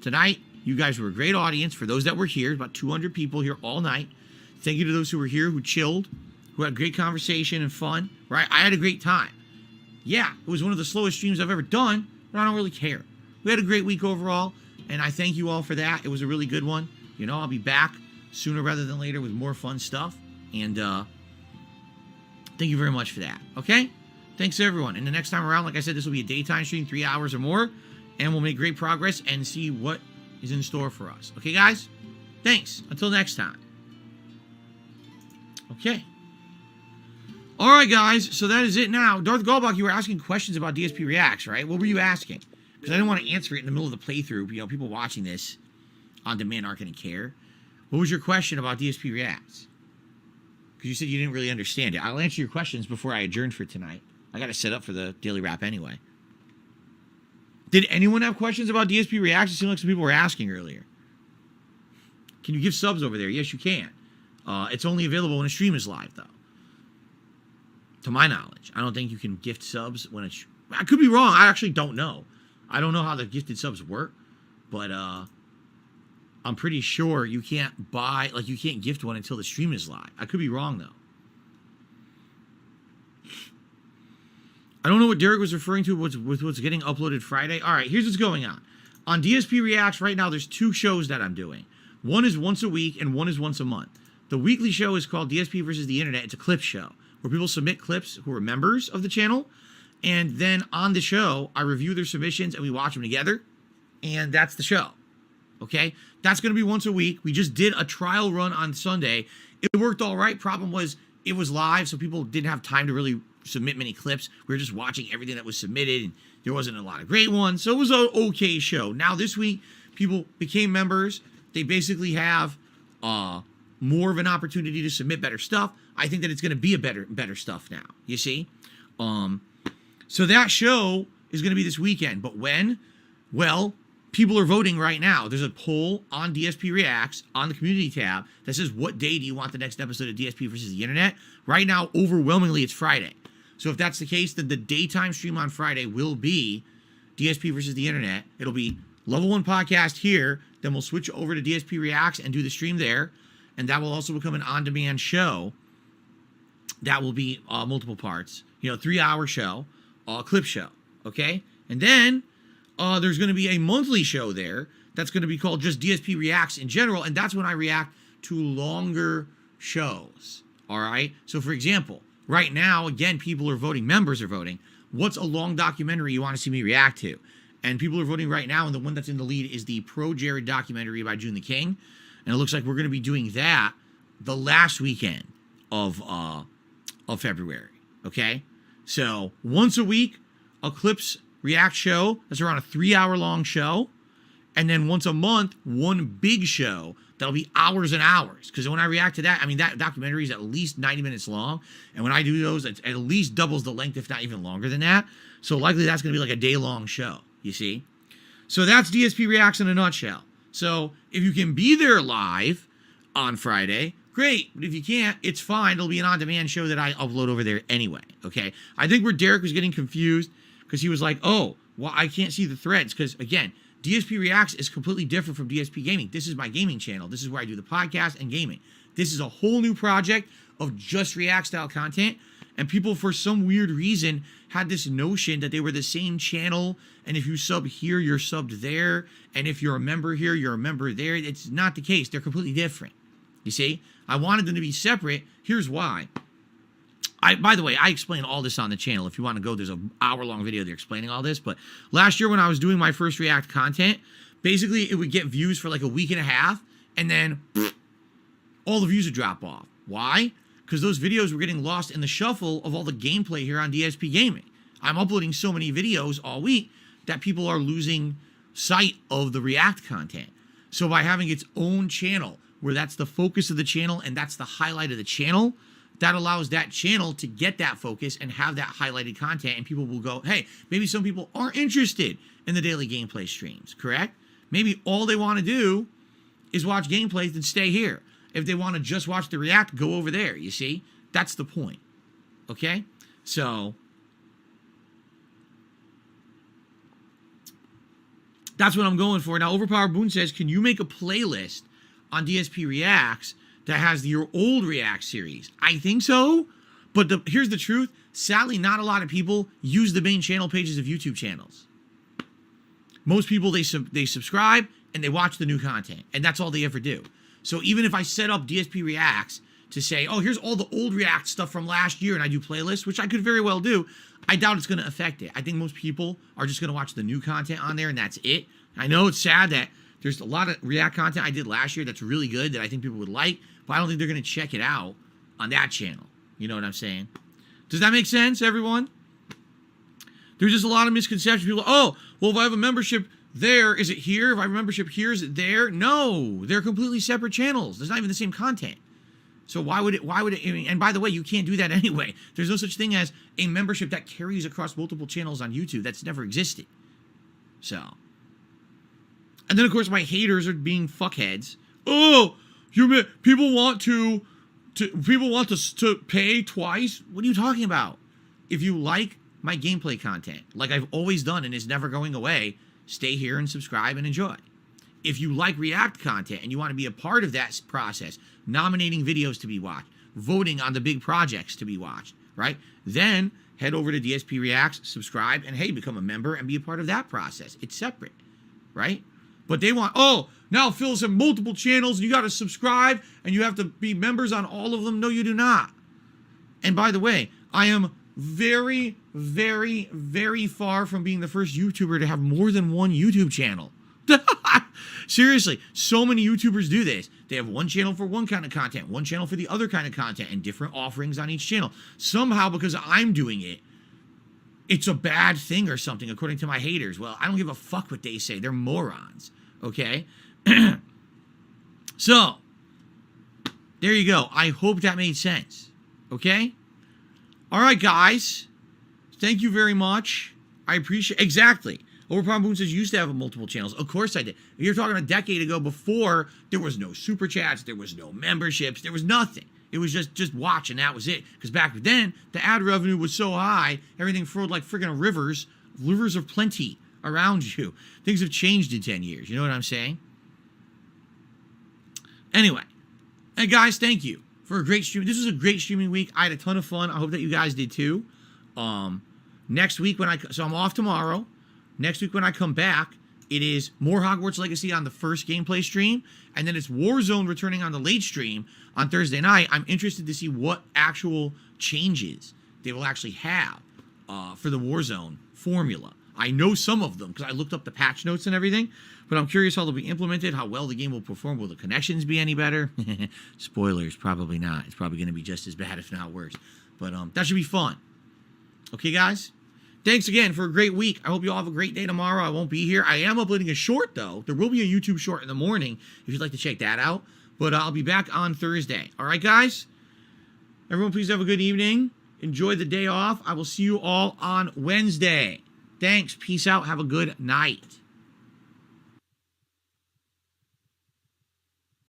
Tonight, you guys were a great audience. For those that were here, about 200 people here all night. Thank you to those who were here, who chilled, who had great conversation and fun, right? I had a great time. Yeah, it was one of the slowest streams I've ever done, but I don't really care. We had a great week overall, and I thank you all for that. It was a really good one. You know, I'll be back sooner rather than later with more fun stuff, and thank you very much for that, okay? Thanks, everyone. And the next time around, like I said, this will be a daytime stream, 3 hours or more, and we'll make great progress and see what is in store for us. Okay, guys? Thanks. Until next time. Okay. All right, guys. So that is it now. Darth Gallbach, you were asking questions about DSP Reacts, right? What were you asking? Because I didn't want to answer it in the middle of the playthrough. You know, people watching this on demand aren't going to care. What was your question about DSP Reacts? Because you said you didn't really understand it. I'll answer your questions before I adjourn for tonight. I got to set up for the daily wrap anyway. Did anyone have questions about DSP Reacts? It seemed like some people were asking earlier. Can you give subs over there? Yes, you can. It's only available when a stream is live, though. To my knowledge. I don't think you can gift subs when it's... I could be wrong. I actually don't know. I don't know how the gifted subs work. But I'm pretty sure you can't buy... Like, you can't gift one until the stream is live. I could be wrong, though. I don't know what Derek was referring to with what's getting uploaded Friday. All right, here's what's going on. On DSP Reacts right now, there's 2 shows that I'm doing. One is once a week and one is once a month. The weekly show is called DSP versus the Internet. It's a clip show where people submit clips who are members of the channel. And then on the show, I review their submissions and we watch them together. And that's the show. Okay? That's going to be once a week. We just did a trial run on Sunday. It worked all right. Problem was it was live, so people didn't have time to really submit many clips. We were just watching everything that was submitted, and there wasn't a lot of great ones, so it was an okay show. Now this week, people became members. They basically have more of an opportunity to submit better stuff. I think that it's going to be a better stuff now. You see, so that show is going to be this weekend. But when? Well, people are voting right now. There's a poll on DSP Reacts on the community tab that says, what day do you want the next episode of DSP versus the Internet? Right now, overwhelmingly, it's Friday. So if that's the case, then the daytime stream on Friday will be DSP versus the Internet. It'll be Level 1 podcast here. Then we'll switch over to DSP Reacts and do the stream there. And that will also become an on-demand show. That will be multiple parts. You know, 3-hour show, clip show. Okay? And then there's going to be a monthly show there that's going to be called just DSP Reacts in general. And that's when I react to longer shows. All right? So, for example, right now, again, people are voting. Members are voting. What's a long documentary you want to see me react to? And people are voting right now, and the one that's in the lead is the Pro Jared documentary by June the King. And it looks like we're going to be doing that the last weekend of February. Okay? So, once a week, a Clips React show. That's around a 3-hour-long show. And then once a month, one big show that'll be hours and hours. Because when I react to that, I mean, that documentary is at least 90 minutes long. And when I do those, it's at least doubles the length, if not even longer than that. So likely that's going to be like a day-long show, you see? So that's DSP Reacts in a nutshell. So if you can be there live on Friday, great. But if you can't, it's fine. It'll be an on-demand show that I upload over there anyway, okay? I think where Derek was getting confused, because he was like, oh, well, I can't see the threads. Because, again, DSP Reacts is completely different from DSP Gaming. This is my gaming channel. This is where I do the podcast and gaming. This is a whole new project of just React-style content. And people, for some weird reason, had this notion that they were the same channel. And if you sub here, you're subbed there. And if you're a member here, you're a member there. It's not the case. They're completely different. You see? I wanted them to be separate. Here's why. By the way, I explain all this on the channel. If you want to go, there's an hour-long video there explaining all this. But last year when I was doing my first React content, basically it would get views for like a week and a half, and then all the views would drop off. Why? Because those videos were getting lost in the shuffle of all the gameplay here on DSP Gaming. I'm uploading so many videos all week that people are losing sight of the React content. So by having its own channel, where that's the focus of the channel and that's the highlight of the channel, that allows that channel to get that focus and have that highlighted content, and people will go, hey, maybe some people aren't interested in the daily gameplay streams, correct? Maybe all they want to do is watch gameplays and stay here. If they want to just watch the React, go over there, you see? That's the point, okay? So, that's the point. Okay? So That's what I'm going for. Now, Overpowered Boone says, can you make a playlist on DSP Reacts that has your old React series? I think so. But here's the truth. Sadly, not a lot of people use the main channel pages of YouTube channels. Most people, they subscribe and they watch the new content. And that's all they ever do. So even if I set up DSP Reacts to say, oh, here's all the old React stuff from last year and I do playlists, which I could very well do, I doubt it's going to affect it. I think most people are just going to watch the new content on there and that's it. I know it's sad that there's a lot of React content I did last year that's really good that I think people would like, but I don't think they're going to check it out on that channel. You know what I'm saying? Does that make sense, everyone? There's just a lot of misconceptions. People, oh, well, if I have a membership there, is it here? If I have a membership here, is it there? No, they're completely separate channels. There's not even the same content. So why would it, and by the way, you can't do that anyway. There's no such thing as a membership that carries across multiple channels on YouTube. That's never existed. So. And then, of course, my haters are being fuckheads. Oh, people want to pay twice? What are you talking about? If you like my gameplay content, like I've always done and is never going away, stay here and subscribe and enjoy. If you like React content and you want to be a part of that process, nominating videos to be watched, voting on the big projects to be watched, right? Then head over to DSP Reacts, subscribe, and hey, become a member and be a part of that process. It's separate, right? But they want, oh, now Phil's have multiple channels and you got to subscribe and you have to be members on all of them. No, you do not. And by the way, I am very, very, very far from being the first YouTuber to have more than one YouTube channel. Seriously, so many YouTubers do this. They have one channel for one kind of content, one channel for the other kind of content, and different offerings on each channel. Somehow, because I'm doing it, it's a bad thing or something, according to my haters. Well, I don't give a fuck what they say. They're morons, okay? So, there you go. I hope that made sense, okay? All right, guys. Thank you very much. I appreciate... Exactly. Overpowered Boone says, used to have multiple channels. Of course I did. You're talking a decade ago before there was no super chats, there was no memberships, there was nothing. It was just watch and that was it. Because back then, the ad revenue was so high, everything flowed like friggin' rivers of plenty around you. Things have changed in 10 years. You know what I'm saying? Anyway. And guys, thank you for a great stream. This was a great streaming week. I had a ton of fun. I hope that you guys did too. Next week so I'm off tomorrow. Next week when I come back, it is more Hogwarts Legacy on the first gameplay stream, and then it's Warzone returning on the late stream on Thursday night. I'm interested to see what actual changes they will actually have for the Warzone formula. I know some of them because I looked up the patch notes and everything, but I'm curious how they'll be implemented, how well the game will perform. Will the connections be any better? Spoilers, probably not. It's probably going to be just as bad, if not worse. But that should be fun. Okay, guys? Thanks again for a great week. I hope you all have a great day tomorrow. I won't be here. I am uploading a short, though. There will be a YouTube short in the morning if you'd like to check that out. But I'll be back on Thursday. All right, guys? Everyone, please have a good evening. Enjoy the day off. I will see you all on Wednesday. Thanks. Peace out. Have a good night.